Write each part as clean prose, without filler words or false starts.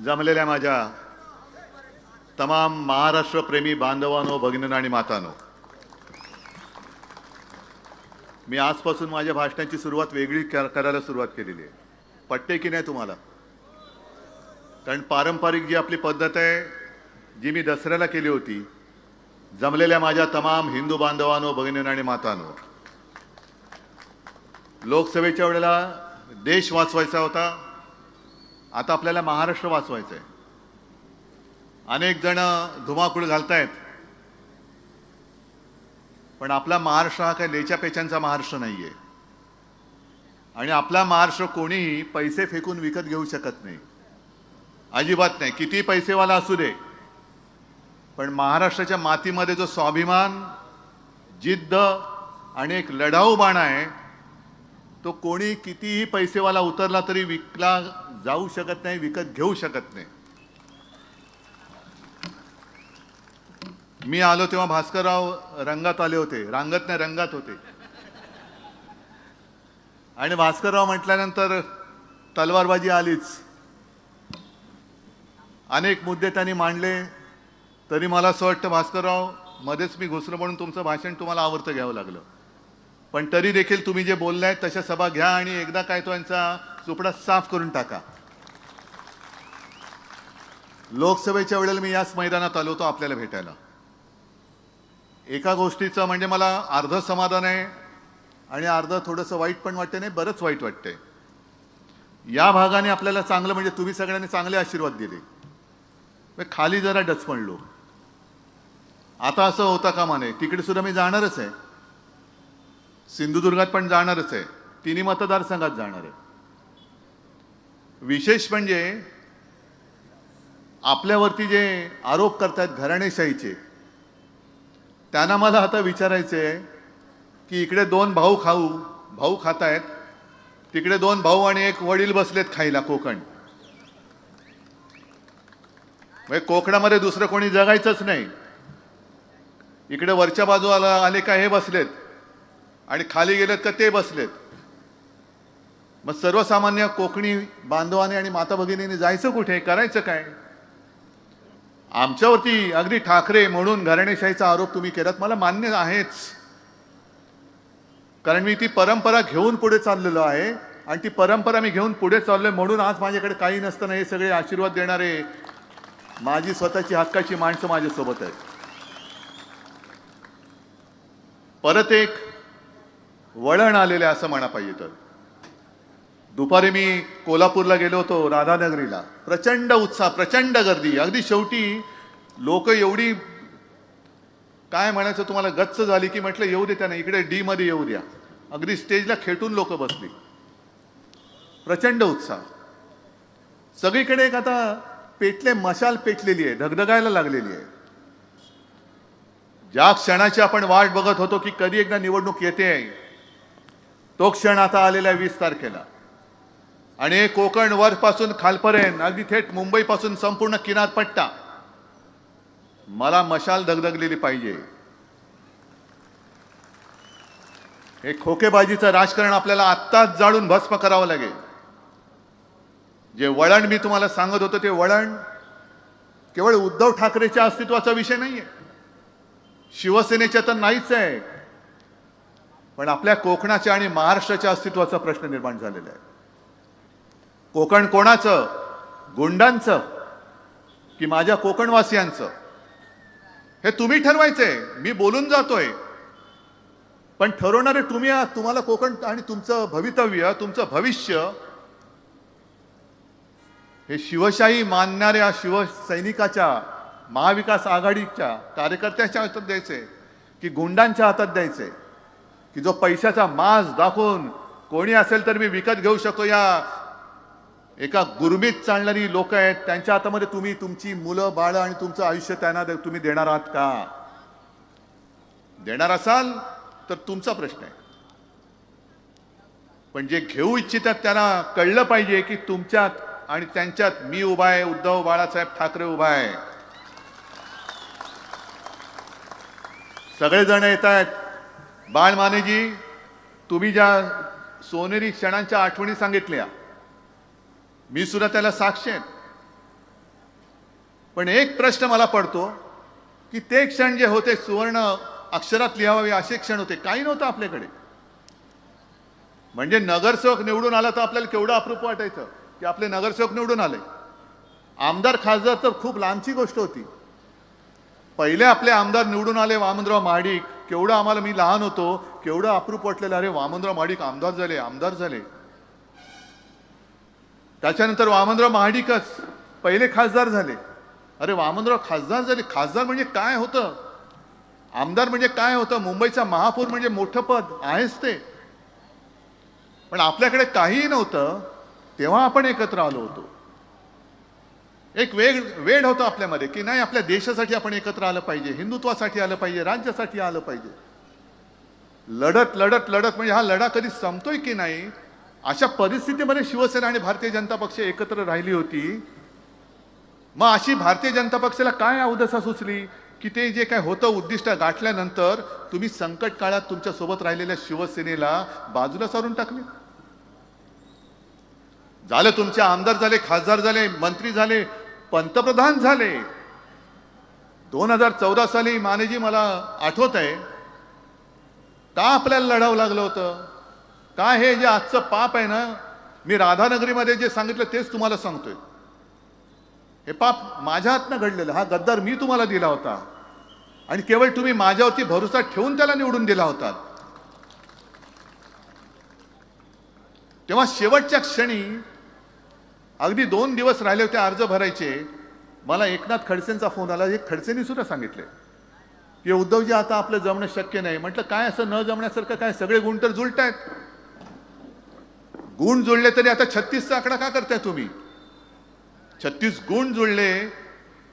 जमलेल्या माझ्या तमाम महाराष्ट्रप्रेमी बांधवांनो, भगिनींनो आणि मातांनो, मी आजपासून माझ्या भाषणाची सुरुवात वेगळी करायला सुरुवात केलेली आहे. पटते की नाही तुम्हाला? कारण पारंपरिक जी आपली पद्धत आहे, जी मी दसऱ्याला केली होती, जमलेल्या माझ्या तमाम हिंदू बांधवांनो, भगिनींनो आणि मातांनो, लोकसभेच्या वेळेला देश वाचवायचा होता, आता आपल्याला महाराष्ट्र वाचवायचा आहे. अनेक जण धुमाकूळ घालतायत, पण आपला महाराष्ट्र हा काही लेच्या पेचांचा महाराष्ट्र नाहीये. आणि आपला महाराष्ट्र कोणीही पैसे फेकून विकत घेऊ शकत नाही, अजिबात नाही, किती पैसेवाला असू दे. पण महाराष्ट्राच्या मातीमध्ये जो स्वाभिमान, जिद्द आणि एक लढाऊ बाणा आहे, तो कोणी कितीही पैसेवाला उतरला तरी विकला जाऊ शकत नाही, विकत घेऊ शकत नाही. मी आलो तेव्हा भास्करराव रंगात आले होते, रांगत नाही रंगात होते. आणि भास्करराव म्हटल्यानंतर तलवारबाजी आलीच. अनेक मुद्दे त्यांनी मांडले, तरी मला असं वाटतं भास्करराव मध्येच मी घुसलो म्हणून तुमचं भाषण तुम्हाला आवडतं घ्यावं लागलं. पण तरी देखील तुम्ही जे बोललाय तशा सभा घ्या आणि एकदा काय तो यांचा चुपडा साफ करून टाका. लोकसभेच्या वेळेला मी याच मैदानात आलो होतो आपल्याला भेटायला. एका गोष्टीचं म्हणजे मला अर्ध समाधान आहे आणि अर्ध थोडंसं वाईट पण वाटते, नाही बरंच वाईट वाटतंय. या भागाने आपल्याला चांगलं म्हणजे तुम्ही सगळ्यांनी चांगले आशीर्वाद दिले, खाली जरा डचपणलो. आता असं होता कामा नये. तिकडे सुद्धा मी जाणारच आहे, सिंधुदुर्गात पण जाणारच आहे, तिन्ही मतदारसंघात जाणार आहे. विशेष म्हणजे आपल्यावरती जे आरोप करतात घराणेशाहीचे, त्यांना मला आता विचारायचं आहे की इकडे दोन भाऊ खात आहेत, तिकडे दोन भाऊ आणि एक वडील बसलेत खायला कोकण. म्हणजे कोकणामध्ये दुसरं कोणी जगायचंच नाही. इकडे वरच्या बाजूला आले का हे बसलेत आणि खाली गेलेत का ते बसलेत. मग सर्वसामान्य कोकणी बांधवाने आणि माता भगिनीने जायचं कुठे, करायचं काय? आमच्यावरती अगदी ठाकरे म्हणून घराणेशाहीचा आरोप तुम्ही केलात, मला मान्य आहेच, कारण मी ती परंपरा घेऊन पुढे चाललेलो आहे आणि ती परंपरा मी घेऊन पुढे चाललोय म्हणून आज माझ्याकडे काही नसताना हे सगळे आशीर्वाद देणारे माझी स्वतःची हक्काची माणसं माझ्यासोबत आहेत. परत एक वळण आलेलं असं म्हणा पाहिजे तर, दुपारी मी कोल्हापूरला गेलो होतो, राधानगरीला. प्रचंड उत्साह, प्रचंड गर्दी. अगदी शेवटी लोक एवढी काय म्हणायचं तुम्हाला गच्च झाली की म्हटलं येऊ दे त्यांना, इकडे डी मध्ये येऊ द्या. अगदी स्टेजला खेटून लोक बसली. प्रचंड उत्साह सगळीकडे. एक आता मशाल पेटलेली आहे, धगधगायला लागलेली आहे. ज्या क्षणाची आपण वाट बघत होतो की कधी एकदा निवडणूक येते, तो क्षण आता आलेला आहे 20 तारखेला. आणि कोकण वरपासून खालपर्यंत अगदी थेट मुंबईपासून संपूर्ण किनारपट्टा, मला मशाल धगधगलेली पाहिजे. हे खोकेबाजीचं राजकारण आपल्याला आत्ताच जाळून भस्म करावं लागेल. जे वळण मी तुम्हाला सांगत होतो ते वळण केवळ उद्धव ठाकरेच्या अस्तित्वाचा विषय नाहीये, शिवसेनेच्या तर नाहीच आहे, पण आपल्या कोकणाच्या आणि महाराष्ट्राच्या अस्तित्वाचा प्रश्न निर्माण झालेला आहे. कोकण कोणाचं? गुंडांचं की माझ्या कोकणवासियांचं? हे तुम्ही ठरवायचंय. मी बोलून जातोय, पण ठरवणारे तुम्ही आहात. तुम्हाला कोकण आणि तुमचं भवितव्य, तुमचं भविष्य हे शिवशाही मानणाऱ्या शिवसैनिकाच्या, महाविकास आघाडीच्या कार्यकर्त्याच्या हातात द्यायचे की गुंडांच्या हातात द्यायचे, की जो पैशाचा माज दाखवून कोणी असेल तर मी विकत घेऊ शकतो, या एका गुरमीत चालणारी लोक आहेत, त्यांच्या हातामध्ये तुम्ही तुमची मुलं बाळ आणि तुमचं आयुष्य त्यांना तुम्ही देणार आहात का? देणार असाल तर तुमचा प्रश्न आहे. पण जे घेऊ इच्छितात त्यांना कळलं पाहिजे की तुमच्यात आणि त्यांच्यात मी उभा आहे, उद्धव बाळासाहेब ठाकरे उभा आहे. सगळेजण येत आहेत. बाळमानेजी, तुम्ही ज्या सोनेरी क्षणांच्या आठवणी सांगितल्या, मी सुद्धा त्याला साक्ष आहे. पण एक प्रश्न मला पडतो की ते क्षण जे होते सुवर्ण अक्षरात लिहावे असे क्षण होते, काही नव्हतं आपल्याकडे. म्हणजे नगरसेवक निवडून आला तर आपल्याला केवढं अप्रूप वाटायचं की आपले नगरसेवक निवडून आले. आमदार खासदार तर खूप लांबची गोष्ट होती. पहिले आपले आमदार निवडून आले वामनराव महाडिक, केवढं आम्हाला, मी लहान होतो, केवढं अप्रूप वाटलेलं, अरे वामनराव महाडिक आमदार झाले, आमदार झाले. त्याच्यानंतर वामनराव महाडिकच पहिले खासदार झाले. अरे वामनराव खासदार झाले. खासदार म्हणजे काय होतं, आमदार म्हणजे काय होतं, मुंबईचा महापौर म्हणजे मोठं पद आहेच ते. पण आपल्याकडे काहीही नव्हतं तेव्हा आपण एकत्र आलो होतो. एक वेळ होतं आपल्यामध्ये की नाही, आपल्या देशासाठी आपण एकत्र आलं पाहिजे, हिंदुत्वासाठी आलं पाहिजे, राज्यासाठी आलं पाहिजे. लढत लढत लढत म्हणजे हा लढा कधी संपतोय की नाही, अशा परिस्थितीमध्ये शिवसेना आणि भारतीय जनता पक्ष एकत्र राहिली होती. मग अशी भारतीय जनता पक्षाला काय अवदसा सुचली की ते जे काय होतं उद्दिष्ट गाठल्यानंतर तुम्ही संकट काळात तुमच्या सोबत राहिलेल्या शिवसेनेला बाजूला सारून टाकले. झालं, तुमचे आमदार झाले, खासदार झाले, मंत्री झाले, पंतप्रधान झाले. 2014 साली मानेजी, मला आठवत आहे का आपल्याला लढावं लागलं होतं, का हे जे आजचं पाप आहे ना, मी राधानगरीमध्ये जे सांगितलं तेच तुम्हाला सांगतोय. हे पाप माझ्या हातनं घडलेलं, हा गद्दार मी तुम्हाला दिला होता आणि केवळ तुम्ही माझ्यावरती भरोसा ठेवून त्याला निवडून दिला होता. तेव्हा शेवटच्या क्षणी अगदी 2 दिवस राहिले होते अर्ज भरायचे, मला एकनाथ खडसेंचा फोन आला. एक खडसेंनी सुद्धा सांगितले की उद्धवजी आता आपलं जमणं शक्य नाही. म्हटलं काय असं न जमण्यासारखं काय, सगळे गुण तर जुळतायत. गुण जुळले तरी आता 36चा आकडा का करताय तुम्ही? 36 गुण जुळले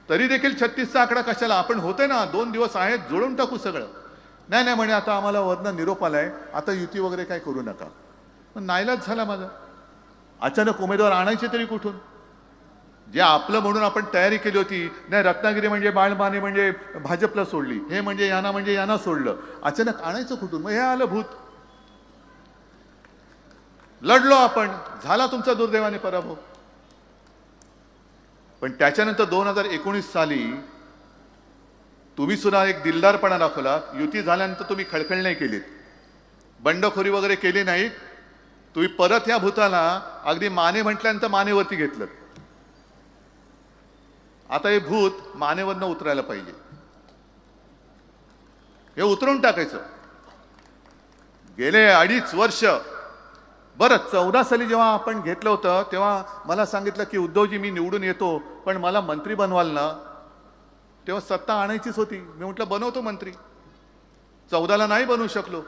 तरी देखील 36चा आकडा कशाला? आपण होते ना, 2 दिवस आहेत, जुळून टाकू सगळं. नाही नाही म्हणे, आता आम्हाला वरनं निरोप आलाय, आता युती वगैरे काय करू नका. पण नाईलाज झाला माझा. अचानक उमेदवार आणायचे तरी कुठून? जे आपलं म्हणून आपण तयारी केली होती, नाही रत्नागिरी म्हणजे बाळमाने म्हणजे भाजपला सोडली, हे म्हणजे यांना सोडलं, अचानक आणायचं कुठून? मग हे आलं भूत. लढलो आपण, झाला तुमचा दुर्दैवाने पराभव. पण त्याच्यानंतर 2019 साली तुम्ही सुद्धा एक दिलदारपणा दाखवला. युती झाल्यानंतर तुम्ही खळखळ नाही केलीत, बंडखोरी वगैरे केली नाही. तुम्ही परत या भूताला अगदी माने म्हटल्यानंतर मानेवरती घेतलं. आता हे भूत मानेवरनं उतरायला पाहिजे, हे उतरून टाकायचं. गेले 2.5 वर्ष, बरं 14 साली जेव्हा आपण घेतलं होतं तेव्हा मला सांगितलं की उद्धवजी मी निवडून येतो, पण मला मंत्री बनवाल ना. तेव्हा सत्ता आणायचीच होती. मी म्हटलं बनवतो मंत्री. 14ला नाही बनवू शकलो,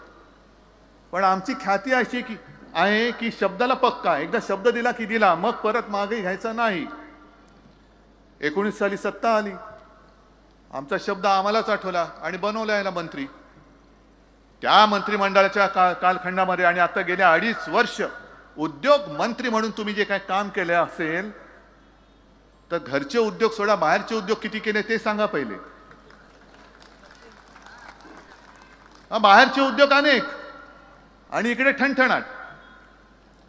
पण आमची ख्याती अशी की आहे की शब्दाला पक्का, एकदा शब्द दिला की दिला, मग परत मागे घ्यायचा नाही. 19 साली सत्ता आली, आमचा शब्द आम्हालाच आठवला आणि बनवला याला मंत्री. त्या मंत्रिमंडळाच्या कालखंडामध्ये आणि आता गेल्या 2.5 वर्ष उद्योग मंत्री म्हणून तुम्ही जे काय काम केले असेल, तर घरचे उद्योग सोडा, बाहेरचे उद्योग किती केले ते सांगा पहिले. बाहेरचे उद्योग अनेक आणि इकडे ठणठणाट.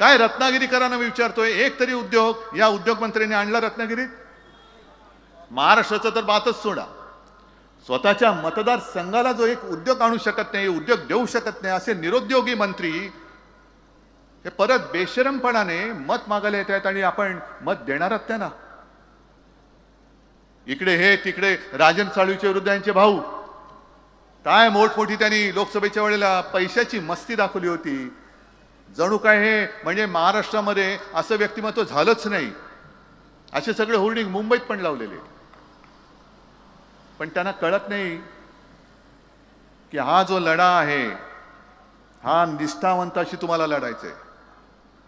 काय रत्नागिरीकरांना मी विचारतोय, एक तरी उद्योग या उद्योग मंत्र्यांनी आणला रत्नागिरीत? महाराष्ट्राचं तर बातच सोडा. स्वतःच्या मतदारसंघाला जो एक उद्योग आणू शकत नाही, उद्योग देऊ शकत नाही, असे निरुद्योगी मंत्री हे परत बेशरमपणाने मत मागायला येत आहेत आणि आपण मत देणार आहात त्यांना. इकडे हे, तिकडे राजन साळवीचे विरुद्ध यांचे भाऊ, काय मोठमोठी त्यांनी लोकसभेच्या वेळेला पैशाची मस्ती दाखवली होती. जणू काय हे म्हणजे महाराष्ट्रामध्ये असं व्यक्तिमत्व झालंच नाही, असे सगळे होर्डिंग मुंबईत पण लावलेले. पण त्यांना कळत नाही की हा जो लढा आहे हा निष्ठावंताशी तुम्हाला लढायचा आहे.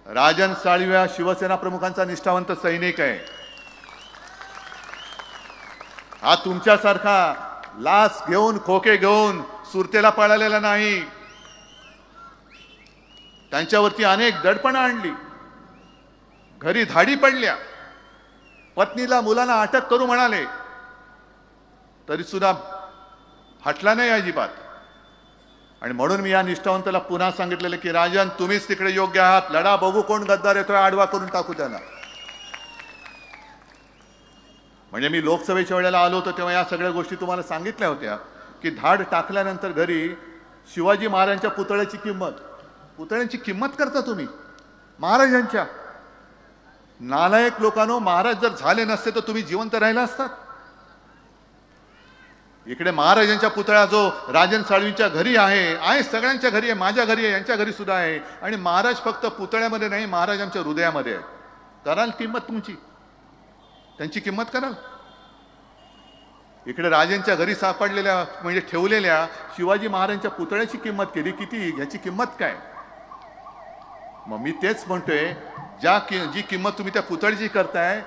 राजन साळवी हा शिवसेना प्रमुखांचा निष्ठावंत सैनिक आहे. हा तुमच्यासारखा लाच घेऊन, खोके घेऊन सुरतेला पळालेला नाही. त्यांच्यावरती अनेक दडपणं आणली, घरी धाडी पडल्या, पत्नीला मुलांना अटक करू म्हणाले, तरी सुद्धा हटला नाही अजिबात. आणि म्हणून मी या निष्ठावंताला पुन्हा सांगितलेलं की राजन तुम्हीच तिकडे योग्य आहात, लढा, बघू कोण गद्दार येतोय, आडवा करून टाकू त्याला. म्हणजे मी लोकसभेच्या वेळेला आलो होतो तेव्हा या सगळ्या गोष्टी तुम्हाला सांगितल्या होत्या की धाड टाकल्यानंतर घरी शिवाजी महाराजांच्या पुतळ्यांची किंमत करता तुम्ही महाराजांच्या. नालायक लोकांनो, महाराज जर झाले नसते तर तुम्ही जिवंत राहिला असतात. इकडे महाराजांच्या पुतळा जो राजन साळवींच्या घरी आहे, सगळ्यांच्या घरी आहे, माझ्या घरी आहे, यांच्या घरी सुद्धा आहे. आणि महाराज फक्त पुतळ्यामध्ये नाही, महाराजांच्या हृदयामध्ये आहे. कराल किंमत तुमची, त्यांची किंमत कराल. इकडे राजांच्या घरी सापडलेल्या म्हणजे ठेवलेल्या शिवाजी महाराजांच्या पुतळ्याची किंमत केली किती, ह्याची किंमत काय. मग मी तेच म्हणतोय, जी किंमत तुम्ही त्या पुतळ्याची करताय,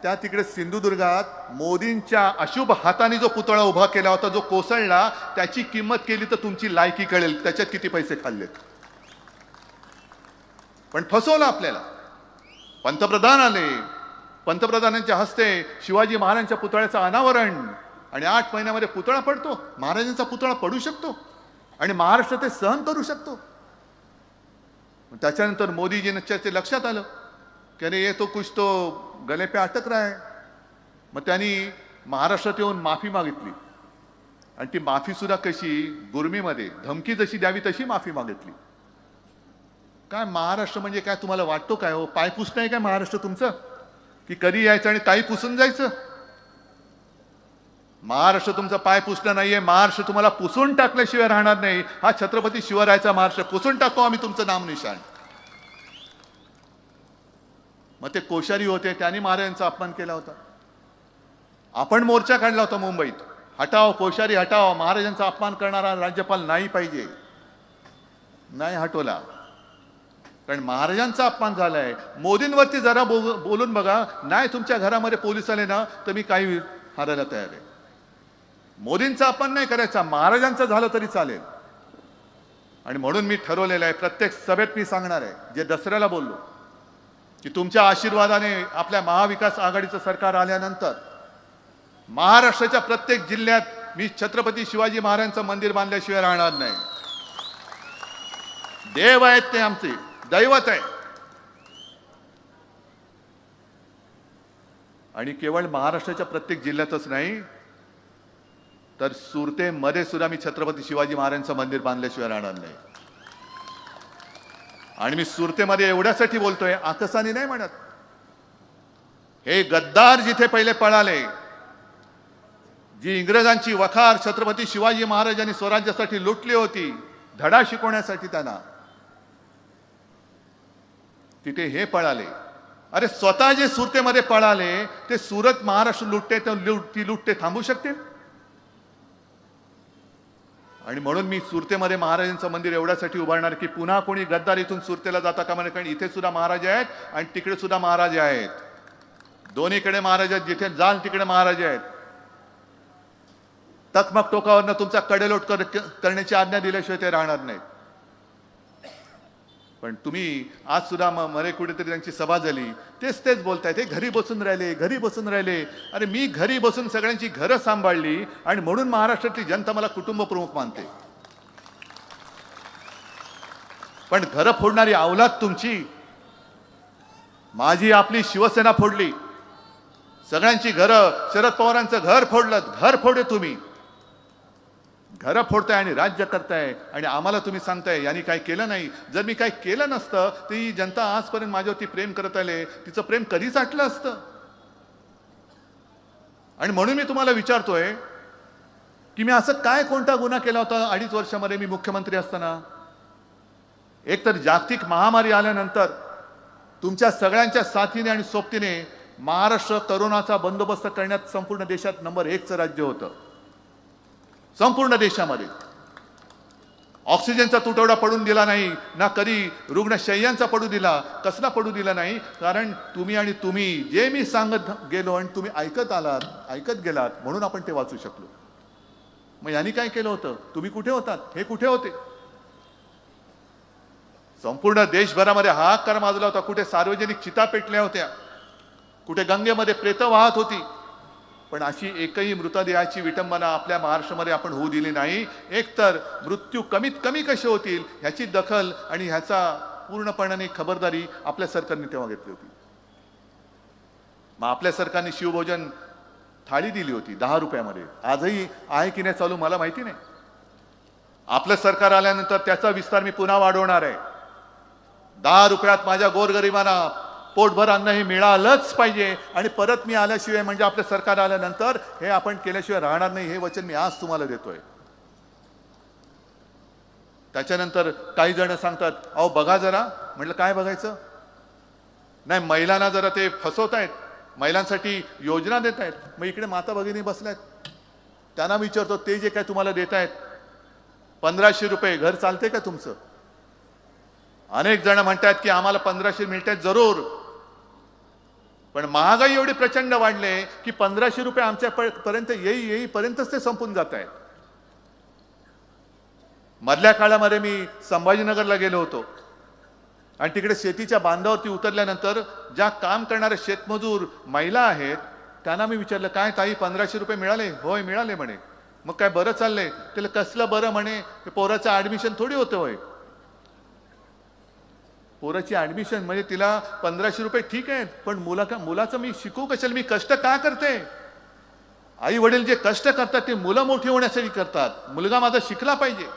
त्या तिकडे सिंधुदुर्गात मोदींच्या अशुभ हाताने जो पुतळा उभा केला होता, जो कोसळला, त्याची किंमत केली तर तुमची लायकी कळेल त्याच्यात किती पैसे खाल्लेत. पण फसवलं आपल्याला. पंतप्रधान आले, पंतप्रधानांच्या हस्ते शिवाजी महाराजांच्या पुतळ्याचं अनावरण, आणि 8 महिन्यामध्ये पुतळा पडतो. महाराजांचा पुतळा पडू शकतो आणि महाराष्ट्र ते सहन करू शकतो. त्याच्यानंतर मोदीजींच्या ते लक्षात आलं की अरे ये तो कुछ तो गले पे अटक रहा है. मग त्यांनी महाराष्ट्रात येऊन माफी मागितली, आणि ती माफी सुद्धा कशी, गुरमीमध्ये धमकी जशी द्यावी तशी माफी मागितली. काय महाराष्ट्र म्हणजे काय तुम्हाला वाटतो काय हो, पाय पुसणं आहे काय महाराष्ट्र तुमचं, की कधी यायचं आणि काही पुसून जायचं. महाराष्ट्र तुमचा पाय पुसणं नाहीये, महाराष्ट्र तुम्हाला पुसून टाकल्याशिवाय राहणार नाही. हा छत्रपती शिवरायाचा महाराष्ट्र, पुसून टाकतो आम्ही तुमचं नाम निशाण. मग ते कोश्यारी होते, त्यांनी महाराजांचा अपमान केला होता. आपण मोर्चा काढला होता मुंबईत, हटाव कोश्यारी हटाव, महाराजांचा अपमान करणारा राज्यपाल नाही पाहिजे. नाही हटवला, कारण महाराजांचा अपमान झालाय. मोदींवरती जरा बोलून बघा, नाही तुमच्या घरामध्ये पोलीस आले ना तर मी काही हारायला तयार आहे. मोदींचा अपमान नाही करायचा, महाराजांचा झालं तरी चालेल. आणि म्हणून मी ठरवलेलं आहे, प्रत्येक सभेत मी सांगणार आहे, जे दसऱ्याला बोललो, की तुमच्या आशीर्वादाने आपल्या महाविकास आघाडीचं सरकार आल्यानंतर महाराष्ट्राच्या प्रत्येक जिल्ह्यात मी छत्रपती शिवाजी महाराजांचं मंदिर बांधल्याशिवाय राहणार नाही. देव आहेत ते, आमचे दैवत आहे. आणि केवळ महाराष्ट्राच्या प्रत्येक जिल्ह्यातच नाही, तर सुरतेमध्ये सुद्धा मी छत्रपती शिवाजी महाराजांचं मंदिर बांधल्याशिवाय राहणार नाही. आणि मी सुरतेमध्ये एवढ्यासाठी बोलतोय, आकसाने नाही म्हणत. हे गद्दार जिथे पहिले पळाले, जी इंग्रजांची वखार छत्रपती शिवाजी महाराजांनी स्वराज्यासाठी लुटली होती, धडा शिकवण्यासाठी त्यांना, तिथे हे पळाले. अरे स्वतः जे सुरतेमध्ये पळाले ते सुरत महाराष्ट्र लुटते, ती लुटते थांबू शकते. आणि म्हणून मी सुरतेमध्ये महाराजांचं मंदिर एवढ्यासाठी उभारणार की पुन्हा कोणी गद्दार इथून सुरतेला जाता कामा नये. कारण इथे सुद्धा महाराज आहेत आणि तिकडे सुद्धा महाराज आहेत, दोन्हीकडे महाराज आहेत. जिथे जाल तिकडे महाराज आहेत. तकमक टोकावरनं तुमचा कडेलोट करण्याची आज्ञा दिल्याशिवाय ते राहणार नाहीत. पण तुम्ही आज सुद्धा मरे कुठेतरी त्यांची सभा झाली, तेच बोलतायत, ते घरी बसून राहिले. अरे मी घरी बसून सगळ्यांची घरं सांभाळली, आणि म्हणून महाराष्ट्रातली जनता मला कुटुंब प्रमुख मानते. पण घरं फोडणारी अवलाद तुमची. माझी आपली शिवसेना फोडली, सगळ्यांची घरं, शरद पवारांचं घर फोडले तुम्ही. घरं फोडताय आणि राज्य करताय, आणि आम्हाला तुम्ही सांगताय यांनी काय केलं नाही. जर मी काय केलं नसतं तर ही जनता आजपर्यंत माझ्यावरती प्रेम करत आले, तिचं प्रेम कधीच आटलं असतं. आणि म्हणून मी तुम्हाला विचारतोय की मी असं काय कोणता गुन्हा केला होता 2.5 वर्षामध्ये मी मुख्यमंत्री असताना. एक तर जागतिक महामारी आल्यानंतर तुमच्या सगळ्यांच्या साथीने आणि सोबतीने महाराष्ट्र करोनाचा बंदोबस्त करण्यात संपूर्ण देशात नंबर 1चं राज्य होतं. संपूर्ण देशामध्ये ऑक्सिजनचा तुटवडा पडून दिला नाही, ना कधी रुग्णशय्यांचा पडू दिला, कसला पडू दिला नाही. कारण तुम्ही जे मी सांगत गेलो आणि तुम्ही ऐकत गेलात, म्हणून आपण ते वाचू शकलो. मग यांनी काय केलं होतं, तुम्ही कुठे होतात, हे कुठे होते. संपूर्ण देशभरामध्ये हाहाकार माजला होता. कुठे सार्वजनिक चिता पेटल्या होत्या, कुठे गंगेमध्ये प्रेत वाहत होती. पण अशी एकही मृतदेहाची विटंबना आपल्या महाराष्ट्रामध्ये आपण होऊ दिली नाही. एकतर मृत्यू कमीत कमी कसे होतील ह्याची दखल आणि ह्याचा पूर्णपणाने खबरदारी आपल्या सरकारने तेव्हा घेतली होती. मग आपल्या सरकारने शिवभोजन थाळी दिली होती 10 रुपयामध्ये. आजही आहे की नाही चालू मला माहिती नाही. आपलं सरकार आल्यानंतर त्याचा विस्तार मी पुन्हा वाढवणार आहे. 10 रुपयात माझ्या गोरगरिबांना पोटभर अन्न हे मिळालंच पाहिजे. आणि परत मी आल्याशिवाय म्हणजे आपलं सरकार आल्यानंतर हे आपण केल्याशिवाय राहणार नाही, हे वचन मी आज तुम्हाला देतोय. त्याच्यानंतर काही जण सांगतात अहो बघा जरा. म्हटलं काय बघायचं? नाही, महिलांना जरा ते फसवतायत, महिलांसाठी योजना देत आहेत. मग इकडे माता भगिनी बसल्यात, त्यांना विचारतो ते जे काय तुम्हाला देत आहेत 1500 रुपये घर चालते का तुमचं? अनेक जण म्हणतात की आम्हाला 1500 मिळतात. जरूर, पण महागाई एवढी प्रचंड वाढले की 1500 रुपये आमच्या पर्यंत येईपर्यंतच ते संपून जात आहेत. मधल्या काळामध्ये मी संभाजीनगरला गेलो होतो आणि तिकडे शेतीच्या बांधावरती उतरल्यानंतर ज्या काम करणारे शेतमजूर महिला आहेत त्यांना मी विचारलं काय ताई 1500 रुपये मिळाले? होय मिळाले म्हणे. मग काय बरं चाललंय? त्याला कसलं बरं म्हणे, पोराचं ऍडमिशन थोडी होतं होय. पोराची ऍडमिशन म्हणजे तिला 1500 रुपये ठीक आहेत, पण मुलाचं मी शिकू कशाला? मी कष्ट का करते? आई वडील जे कष्ट करतात ते मुलं मोठी होण्यासाठी करतात. मुलगा माझा शिकला पाहिजे.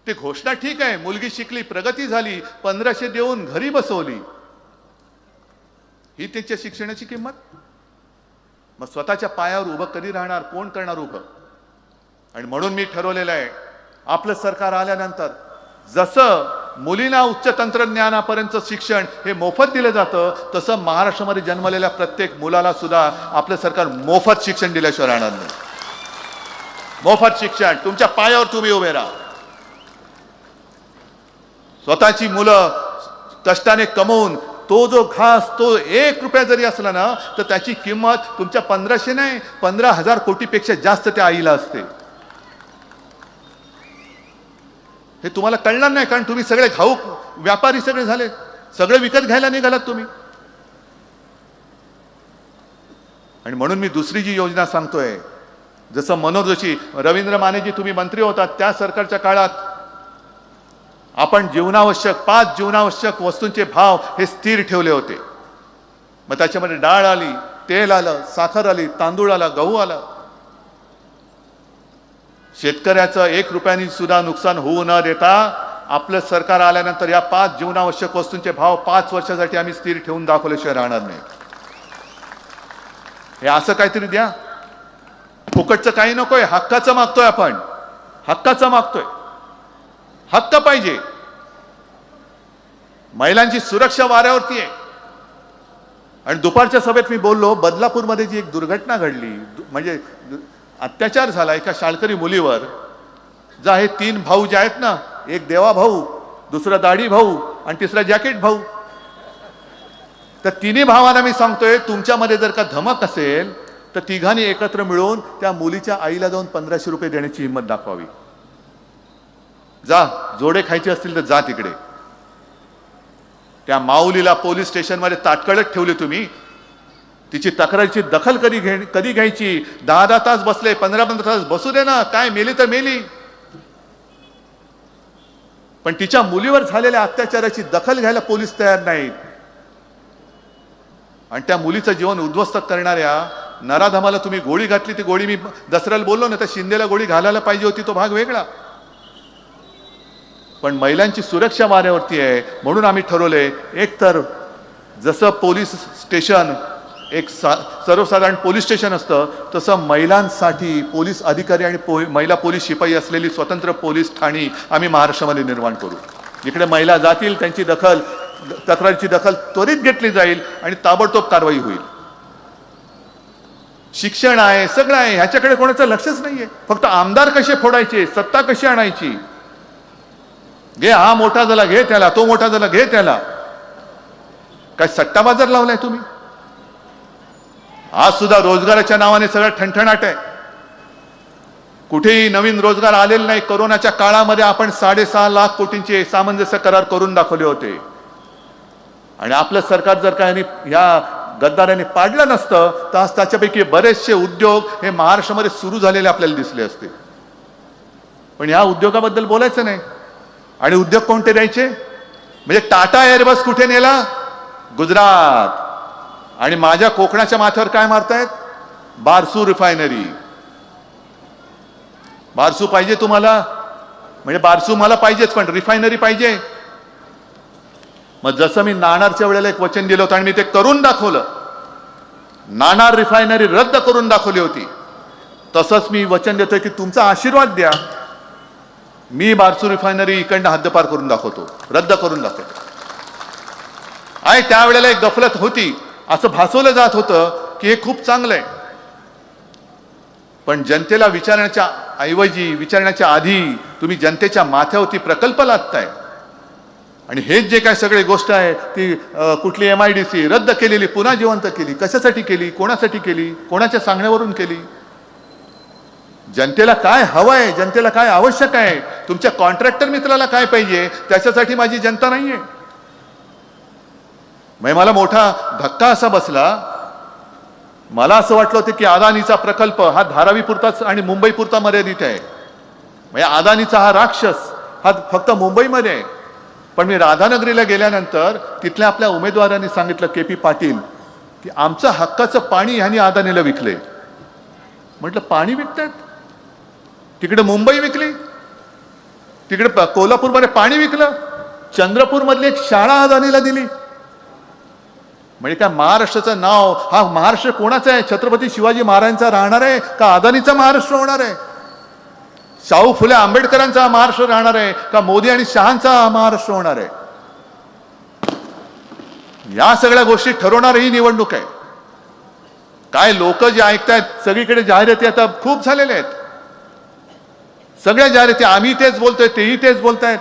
ते घोषणा ठीक आहे, मुलगी शिकली, प्रगती झाली, 1500 देऊन घरी बसवली, ही त्याच्या शिक्षणाची किंमत. मग स्वतःच्या पायावर उभं कधी राहणार? कोण करणार उभं? आणि म्हणून मी ठरवलेलं आहे आपलं सरकार आल्यानंतर जसं मुलींना उच्च तंत्रज्ञानापर्यंत शिक्षण हे मोफत दिलं जातं तसं महाराष्ट्रामध्ये जन्मलेल्या प्रत्येक मुलाला सुद्धा आपलं सरकार मोफत शिक्षण दिल्याशिवाय राहणार नाही. मोफत शिक्षण, तुमच्या पायावर तुम्ही उभे राहा. स्वतःची मुलं कष्टाने कमवून तो जो घास तो 1 रुपया जरी असला ना तर त्याची किंमत तुमच्या 1500 नाही 15,000 कोटीपेक्षा जास्त त्या आईला असते. हे तुम्हाला कळणार नाही कारण तुम्ही सगळे घाऊक व्यापारी सगळे झाले, सगळे विकत घ्यायला निघालात तुम्ही. आणि म्हणून मी दुसरी जी योजना सांगतोय, जसं मनोहर जोशी, रवींद्र मानेजी तुम्ही मंत्री होतात त्या सरकारच्या काळात आपण जीवनावश्यक 5 जीवनावश्यक वस्तूंचे भाव हे स्थिर ठेवले होते. मग त्याच्यामध्ये डाळ आली, तेल आलं, साखर आली, तांदूळ आला, गहू आला. शेतकऱ्याचं 1 रुपयानी सुद्धा नुकसान होऊ न देता आपलं सरकार आल्यानंतर या 5 जीवनावश्यक वस्तूंचे भाव 5 वर्षासाठी आम्ही स्थिर ठेवून दाखवल्याशिवाय राहणार नाही. हे असं काहीतरी द्या. फुकटचं काही नकोय, हक्काचं मागतोय आपण. हक्काचं मागतोय. हक्क पाहिजे. महिलांची सुरक्षा वाऱ्यावरती आहे. आणि दुपारच्या सभेत मी बोललो, बदलापूरमध्ये जी एक दुर्घटना घडली, म्हणजे अत्याचार झाला एका शाळकरी मुलीवर. जा हे 3 भाऊ जे आहेत ना, एक देवा भाऊ, दुसरा दाढी भाऊ आणि तिसरा जॅकेट भाऊ, तर तिन्ही भावांना मी सांगतोय तुमच्यामध्ये जर का धमक असेल तर तिघांनी एकत्र मिळून त्या मुलीच्या आईला जाऊन 1500 रुपये देण्याची हिंमत दाखवावी. जा, जोडे खायचे असतील तर जा तिकडे. त्या माऊलीला पोलीस स्टेशनमध्ये ताटकळत ठेवली तुम्ही. तिची तक्रारीची दखल कधी घ्यायची? 10-10 तास बसले, 15-15 तास बसू दे ना, काय मेली तर मेली. पण तिच्या मुलीवर झालेल्या अत्याचाराची दखल घ्यायला पोलीस तयार नाहीत. आणि त्या मुलीचं जीवन उद्ध्वस्त करणाऱ्या नराधमाला तुम्ही गोळी घातली. ती गोळी मी दसऱ्याला बोललो ना, तर शिंदेला गोळी घालायला पाहिजे होती, तो भाग वेगळा. पण महिलांची सुरक्षा वाऱ्यावरती आहे. म्हणून आम्ही ठरवले, एक तर जसं पोलीस स्टेशन एक सर्वसाधारण पोलीस स्टेशन असतं तसं महिलांसाठी पोलीस अधिकारी आणि महिला पोलीस शिपाई असलेली स्वतंत्र पोलीस ठाणी आम्ही महाराष्ट्रामध्ये निर्माण करू. जिकडे महिला जातील त्यांची तक्रारीची दखल त्वरित घेतली जाईल आणि ताबडतोब कारवाई होईल. शिक्षण आहे, सगळं आहे, ह्याच्याकडे कोणाचं लक्षच नाहीये. फक्त आमदार कसे फोडायचे, सत्ता कशी आणायची. घे, हा मोठा झाला घे त्याला, तो मोठा झाला घे त्याला. काय सट्टा बाजार लावलाय तुम्ही? आज सुद्धा रोजगाराच्या नावाने सगळं ठणठणाट आहे. कुठेही नवीन रोजगार आलेले नाही. कोरोनाच्या काळामध्ये आपण 6.5 लाख कोटींचे सामंजस्य करार करून दाखवले होते. आणि आपलं सरकार जर का ह्या गद्दारांनी पाडलं नसतं तर आज त्याच्यापैकी बरेचसे उद्योग हे महाराष्ट्रामध्ये सुरू झालेले आपल्याला दिसले असते. पण ह्या उद्योगाबद्दल बोलायचं नाही. आणि उद्योग कोणते द्यायचे? म्हणजे टाटा एअरबस कुठे नेला? गुजरात. आणि माझ्या कोकणाच्या माथ्यावर काय मारतायत? बारसू रिफायनरी. बारसू पाहिजे तुम्हाला, म्हणजे बारसू मला पाहिजेच, पण रिफायनरी पाहिजे. मग जसं मी नाणारच्या वेळेला एक वचन दिलं होतं आणि मी ते करून दाखवलं, नाणार रिफायनरी रद्द करून दाखवली होती, तसंच मी वचन देतोय की तुमचा आशीर्वाद द्या, मी बारसू रिफायनरी इकडनं हद्दपार करून दाखवतो, रद्द करून दाखवतो. आणि त्यावेळेला एक गफलत होती, असं भासवलं जात होतं की हे खूप चांगलं आहे. पण जनतेला विचारण्याच्या ऐवजी, विचारण्याच्या आधी तुम्ही जनतेच्या माथ्यावरती प्रकल्प लादताय. आणि हेच जे काय सगळे गोष्ट आहे ती कुठली MIDC रद्द केलेली पुन्हा जिवंत केली. कशासाठी केली, कोणासाठी केली, कोणाच्या सांगण्यावरून केली? जनतेला काय हवंय, जनतेला काय आवश्यक आहे, तुमच्या कॉन्ट्रॅक्टर मित्राला काय पाहिजे, त्याच्यासाठी माझी जनता नाहीये. मला मोठा धक्का असा बसला, मला असं वाटलं होतं की अदानीचा प्रकल्प हा धारावी पुरताच आणि मुंबई पुरता मर्यादित आहे. म्हणजे अदानीचा हा राक्षस हा फक्त मुंबईमध्ये आहे. पण मी राधानगरीला गेल्यानंतर तिथल्या आपल्या उमेदवारांनी सांगितलं, KP पाटील, की आमचं हक्काचं पाणी ह्यांनी अदानीला विकले. म्हटलं पाणी विकतायत? तिकडे मुंबई विकली, तिकडे कोल्हापूरमध्ये पाणी विकलं, चंद्रपूरमधली एक शाळा अदानीला दिली. म्हणजे काय महाराष्ट्राचं नाव, हा महाराष्ट्र कोणाचा आहे? छत्रपती शिवाजी महाराजांचा राहणार आहे का अदानीचा महाराष्ट्र होणार आहे? शाहू फुले आंबेडकरांचा महाराष्ट्र राहणार आहे का मोदी आणि शहांचा महाराष्ट्र होणार आहे? या सगळ्या गोष्टी ठरवणार ही निवडणूक आहे. काय लोक जे ऐकतायत, सगळीकडे जाहिराती आता खूप झालेल्या आहेत, सगळ्या जाहिराती, आम्ही तेच बोलतोय, तेही तेच बोलतायत.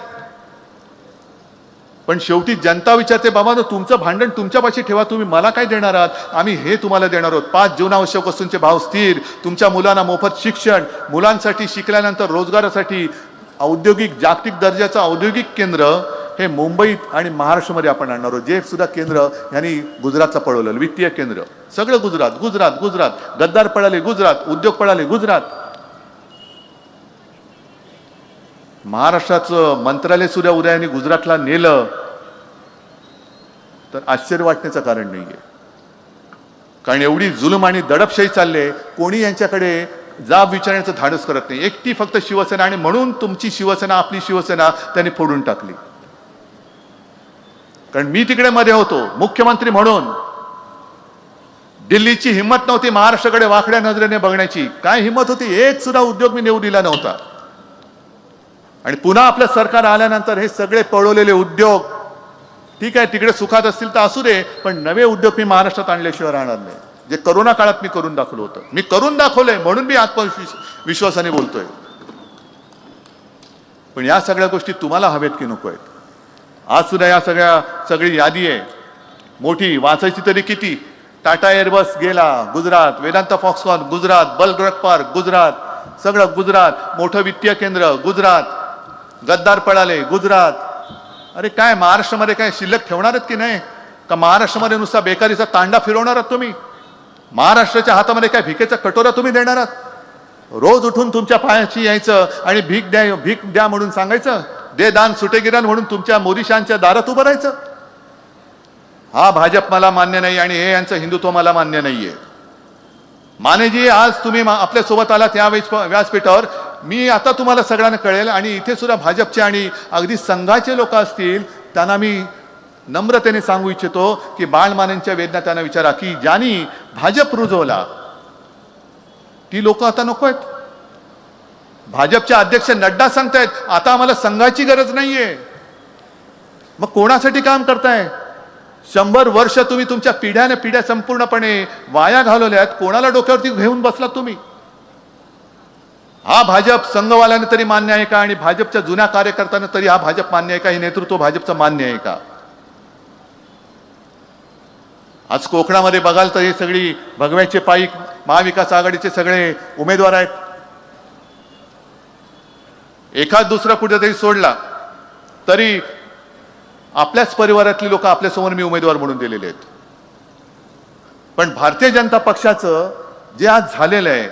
पण शेवटी जनता विचारते, बाबा तुमचं भांडण तुमच्यापाशी ठेवा, तुम्ही मला काय देणार आहात? आम्ही हे तुम्हाला देणार आहोत. 5 जीवनावश्यक वस्तूंचे भाव स्थिर, तुमच्या मुलांना मोफत शिक्षण, मुलांसाठी शिकल्यानंतर रोजगारासाठी औद्योगिक, जागतिक दर्जाचं औद्योगिक केंद्र हे मुंबईत आणि महाराष्ट्रामध्ये आपण आणणार आहोत. जे सुद्धा केंद्र यांनी गुजरातला पळवलं, वित्तीय केंद्र, सगळं गुजरात, गुजरात, गुजरात. गद्दार पळाले गुजरात, उद्योग पळाले गुजरात. महाराष्ट्राचं मंत्रालय सुद्धा उदयाने गुजरातला नेलं तर आश्चर्य वाटण्याचं कारण नाहीये. कारण एवढी जुलम आणि दडपशाही चालले, कोणी यांच्याकडे जाब विचारण्याचं धाडस करत नाही. एकटी फक्त शिवसेना, आणि म्हणून तुमची शिवसेना, आपली शिवसेना त्यांनी फोडून टाकली. कारण मी तिकडे मध्ये होतो मुख्यमंत्री म्हणून, दिल्लीची हिंमत नव्हती महाराष्ट्राकडे वाकड्या नजरेने बघण्याची. काय हिंमत होती? एक सुद्धा उद्योग मी नेऊ दिला नव्हता. आणि पुन्हा आपलं सरकार आल्यानंतर हे सगळे पळवलेले उद्योग, ठीक आहे तिकडे सुखात असतील तर असू दे, पण नवे उद्योग मी महाराष्ट्रात आणल्याशिवाय राहणार नाही. जे करोना काळात मी करून दाखवलं होतं, मी करून दाखवलंय, म्हणून मी आत्मविश्वासाने बोलतोय. पण या सगळ्या गोष्टी तुम्हाला हवेत की नको आहेत? आज सुद्धा या सगळी यादी आहे मोठी, वाचायची तरी किती? टाटा एअरबस गेला गुजरात, वेदांता फॉक्सकॉन गुजरात, बलग्रक पार्क गुजरात, सगळं गुजरात. मोठं वित्तीय केंद्र गुजरात, गद्दार पळाले गुजरात. अरे काय महाराष्ट्रामध्ये काय शिल्लक ठेवणार आहेत की नाही? का महाराष्ट्रामध्ये नुसता बेकारीचा तांडा फिरवणार आहात तुम्ही? महाराष्ट्राच्या हातामध्ये काय भिकेचा कटोरा तुम्ही देणार आहात? रोज उठून तुमच्या पायाशी यायचं आणि भीक द्या म्हणून सांगायचं, दे दान सुटे गिरान म्हणून तुमच्या मोदीशांच्या दारात उभं राहायचं. हा भाजप मला मान्य नाही आणि हे यांचं हिंदुत्व मला मान्य नाहीये. मानेजी, आज तुम्ही आपल्या सोबत आलात या व्यासपीठावर, मी आता तुम्हाला सगळ्यांना कळेल. आणि इथे सुद्धा भाजपचे आणि अगदी संघाचे लोक असतील, त्यांना मी नम्रतेने सांगू इच्छितो की बाळ मानेंच्या वेदना त्यांना विचारा की ज्यांनी भाजप रुजवला ती लोक आता नको आहेत. भाजपचे अध्यक्ष नड्डा सांगतायत आता आम्हाला संघाची गरज नाहीये. मग कोणासाठी काम करताय? 100 वर्ष तुम्ही तुमच्या पिढ्या संपूर्णपणे वाया घालवल्यात. कोणाला डोक्यावरती घेऊन बसलात तुम्ही? हा भाजप संघवाल्याने तरी मान्य आहे का? आणि भाजपच्या जुन्या कार्यकर्त्यांना तरी हा भाजप मान्य आहे का? हे नेतृत्व भाजपचं मान्य आहे का? आज कोकणामध्ये बघाल तर हे सगळी भगव्याचे पाईक महाविकास आघाडीचे सगळे उमेदवार आहेत. एखाद दुसरा कुठेतरी सोडला तरी आपल्याच परिवारातली लोक आपल्यासमोर मी उमेदवार म्हणून दिलेले आहेत. पण भारतीय जनता पक्षाचं जे आज झालेलं आहे,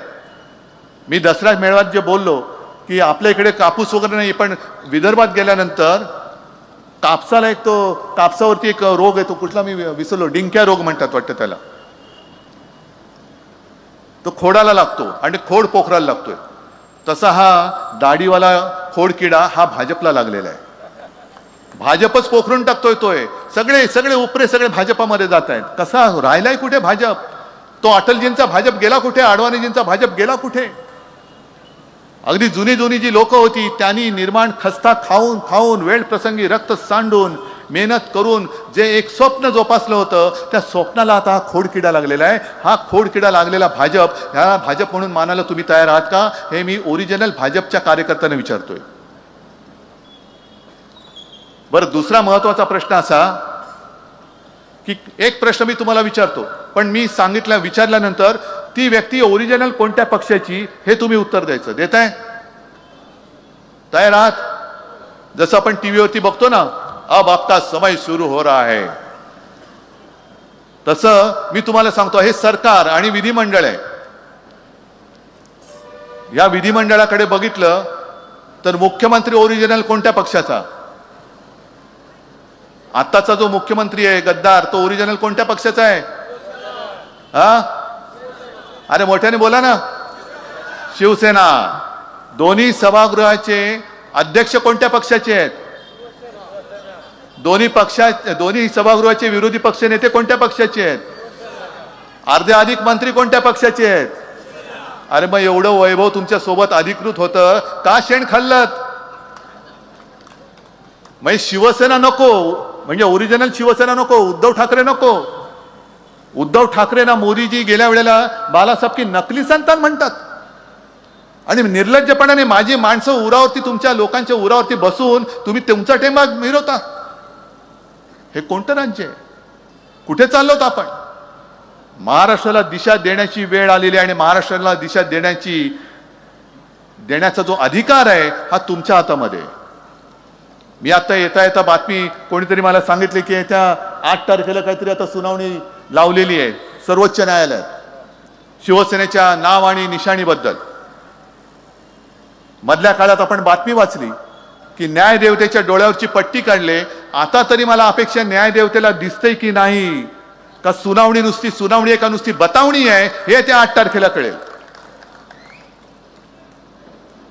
मी दसरा मेळाव्यात जे बोललो की आपल्या इकडे कापूस वगैरे नाही, पण विदर्भात गेल्यानंतर कापसाला कापसावरती एक रोग येतो, कुठला मी विसरलो, डिंक्या रोग म्हणतात वाटतं त्याला. तो खोडाला लागतो आणि खोड पोखराला लागतोय. तसा हा दाढीवाला खोडकिडा हा भाजपला लागलेला आहे. भाजपच पोखरून टाकतोय तोय. सगळे सगळे उपरे सगळे भाजपामध्ये जात आहेत. कसा राहिलाय कुठे भाजप? तो अटलजींचा भाजप गेला कुठे? अडवाणीजींचा भाजप गेला कुठे? अगदी जुनी जुनी जी लोक होती त्यांनी निर्माण खस्ता खाऊन खाऊन वेळ प्रसंगी रक्त सांडून मेहनत करून जे एक स्वप्न जोपासलं होतं त्या स्वप्नाला आता हा खोडकिडा लागलेला आहे. हा खोडकिडा लागलेला भाजप, ह्या भाजप म्हणून मानायला तुम्ही तयार आहात का? हे मी ओरिजिनल भाजपच्या कार्यकर्त्यांना विचारतोय. बरं, दुसरा महत्वाचा प्रश्न असा की एक प्रश्न मी तुम्हाला विचारतो, पण मी विचारल्यानंतर ती व्यक्ती ओरिजिनल कोणत्या पक्षाची हे तुम्ही उत्तर द्यायचं. देताय? तयार आहात? जसं आपण टीव्हीवरती बघतो ना, अब आपका समय सुरू हो रहा है, तसं मी तुम्हाला सांगतो हे सरकार आणि विधिमंडळ आहे. या विधिमंडळाकडे बघितलं तर मुख्यमंत्री ओरिजिनल कोणत्या पक्षाचा? आत्ताचा जो मुख्यमंत्री आहे गद्दार, तो ओरिजिनल कोणत्या पक्षाचा आहे? हा, अरे मोठ्याने बोला ना. शिवसेना. दोन्ही सभागृहाचे अध्यक्ष कोणत्या पक्षाचे आहेत? दोन्ही सभागृहाचे विरोधी पक्ष नेते कोणत्या पक्षाचे आहेत? अर्धे अधिक मंत्री कोणत्या पक्षाचे आहेत? अरे मग एवढं वैभव तुमच्या सोबत अधिकृत होतं, का शेण खाल्लत? मग शिवसेना नको, म्हणजे ओरिजिनल शिवसेना नको, उद्धव ठाकरे नको. उद्धव ठाकरे ना मोदीजी गेल्या वेळेला बालासाहेब की नकली संतान म्हणतात आणि निर्लज्जपणाने माझी माणसं उरावरती, तुमच्या लोकांच्या उरावरती बसून तुम्ही तुमचा टेंबा मिरवता. हे कोणतं राज्य आहे? कुठे चाललोत आपण? महाराष्ट्राला दिशा देण्याची वेळ आलेली आहे आणि महाराष्ट्राला दिशा देण्याचा जो अधिकार आहे हा तुमच्या हातामध्ये. मी आता येता बातमी कोणीतरी मला सांगितले की येत्या 8 तारखेला काहीतरी आता सुनावणी लावलेली आहे सर्वोच्च न्यायालयात शिवसेनेच्या नाव आणि निशाणीबद्दल. मधल्या काळात आपण बातमी वाचली की न्यायदेवतेच्या डोळ्यावरची पट्टी काढले. आता तरी मला अपेक्षा न्यायदेवतेला दिसतंय की नाही का सुनावणी नुसती सुनावणी आहे का नुसती बतावणी आहे हे त्या 8 तारखेला कळेल.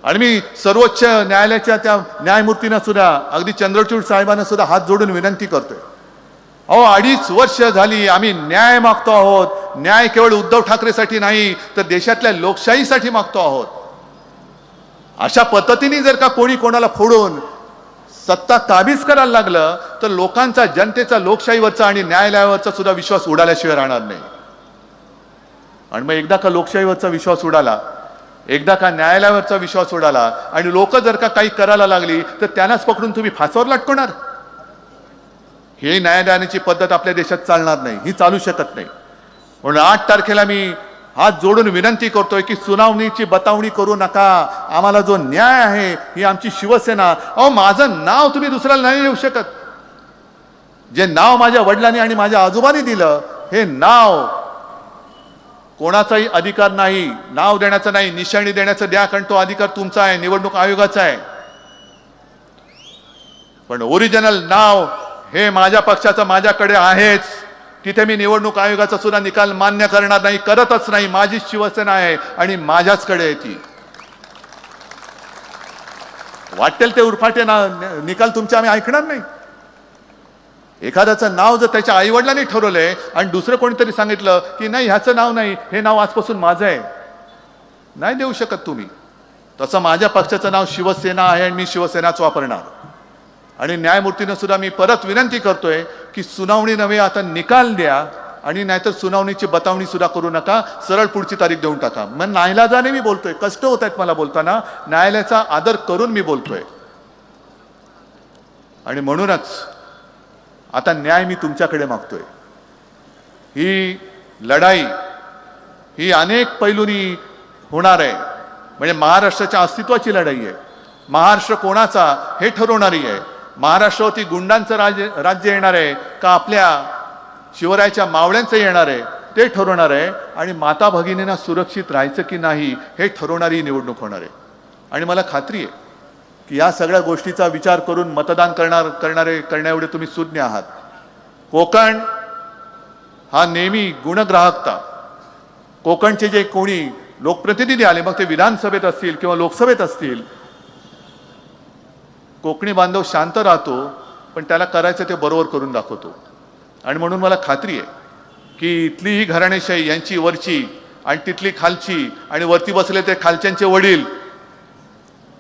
आणि मी सर्वोच्च न्यायालयाच्या त्या न्यायमूर्तींना सुद्धा, अगदी चंद्रचूड साहेबांना सुद्धा हात जोडून विनंती करतोय, अहो 2.5 वर्ष झाली आम्ही न्याय मागतो आहोत. न्याय केवळ उद्धव ठाकरेसाठी नाही तर देशातल्या लोकशाहीसाठी मागतो आहोत. अशा पद्धतीने जर का कोणी कोणाला फोडून सत्ता काबीज करायला लागलं तर लोकांचा, जनतेचा लोकशाहीवरचा आणि न्यायालयावरचा सुद्धा विश्वास उडाल्याशिवाय राहणार नाही. आणि मग एकदा का लोकशाहीवरचा विश्वास उडाला, एकदा का न्यायालयावरचा विश्वास उडाला आणि लोक जर का काही करायला लागली तर त्यांनाच पकडून तुम्ही फासावर लटकवणार? ही न्यायालयाची पद्धत आपल्या देशात चालणार नाही, ही चालू शकत नाही. म्हणून 8 तारखेला मी हात जोडून विनंती करतोय की सुनावणीची बतावणी करू नका. आम्हाला जो न्याय आहे ही आमची शिवसेना. अहो माझं नाव तुम्ही दुसऱ्याला नाही देऊ शकत. जे नाव माझ्या वडिलांनी आणि माझ्या आजोबांनी दिलं हे नाव कोणाचाही अधिकार नाही, नाव देण्याचा नाही, निशाणी देण्याचा द्या, कारण तो अधिकार तुमचा आहे, निवडणूक आयोगाचा आहे. पण ओरिजिनल नाव हे माझ्या पक्षाचं माझ्याकडे आहेच. तिथे मी निवडणूक आयोगाचा सुद्धा निकाल मान्य करणार नाही, करतच नाही. माझी शिवसेना आहे आणि माझ्याचकडे आहे ती. वाटेल ते उरफाटे निकाल तुमचे आम्ही ऐकणार नाही. एखाद्याचं नाव जर त्याच्या आईवडिलांनी ठरवलंय आणि दुसरं कोणीतरी सांगितलं की नाही ह्याचं नाव नाही, हे नाव आजपासून माझं आहे, नाही देऊ शकत तुम्ही. तसं माझ्या पक्षाचं नाव शिवसेना आहे आणि मी शिवसेनाच वापरणार. आणि न्यायमूर्तींना सुद्धा मी परत विनंती करतोय की सुनावणी नव्हे, आता निकाल द्या आणि नाहीतर सुनावणीची बतावणी सुद्धा करू नका, सरळ पुढची तारीख देऊन टाका. मग नाईलाजाने मी बोलतोय, कष्ट होत आहेत मला बोलताना, न्यायालयाचा आदर करून मी बोलतोय. आणि म्हणूनच आता न्याय मी तुमच्याकडे मागतोय. ही लढाई ही अनेक पैलूंनी होणार आहे. म्हणजे महाराष्ट्राच्या अस्तित्वाची लढाई आहे. महाराष्ट्र कोणाचा हे ठरवणारी आहे. महाराष्ट्रावरती गुंडांचं राज्य येणार आहे का आपल्या शिवरायाच्या मावळ्यांचं येणार आहे ते ठरवणार आहे. आणि माता भगिनींना सुरक्षित राहायचं की नाही हे ठरवणारी निवडणूक होणार आहे. आणि मला खात्री आहे की या सगळ्या गोष्टीचा विचार करून मतदान करण्याएवढे तुम्ही सुज्ञ आहात. कोकण हा नेहमी गुणग्राहकता कोकणचे जे कोणी लोकप्रतिनिधी आले, मग ते विधानसभेत असतील किंवा लोकसभेत असतील, कोकणी बांधव शांत राहतो, पण त्याला करायचं ते बरोबर करून दाखवतो. आणि म्हणून मला खात्री आहे की इथली ही घराणेशाही, यांची वरची आणि तिथली खालची, आणि वरती बसले ते खालच्यांचे वडील,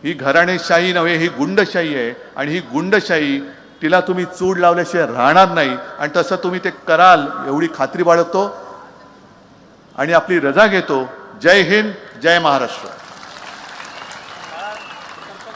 ही घराणेशाही नव्हे, ही गुंडशाही आहे. आणि ही गुंडशाही, तिला तुम्ही चूड लावल्याशिवाय राहणार नाही. आणि तसं तुम्ही ते कराल एवढी खात्री बाळगतो आणि आपली रजा घेतो. जय हिंद, जय महाराष्ट्र.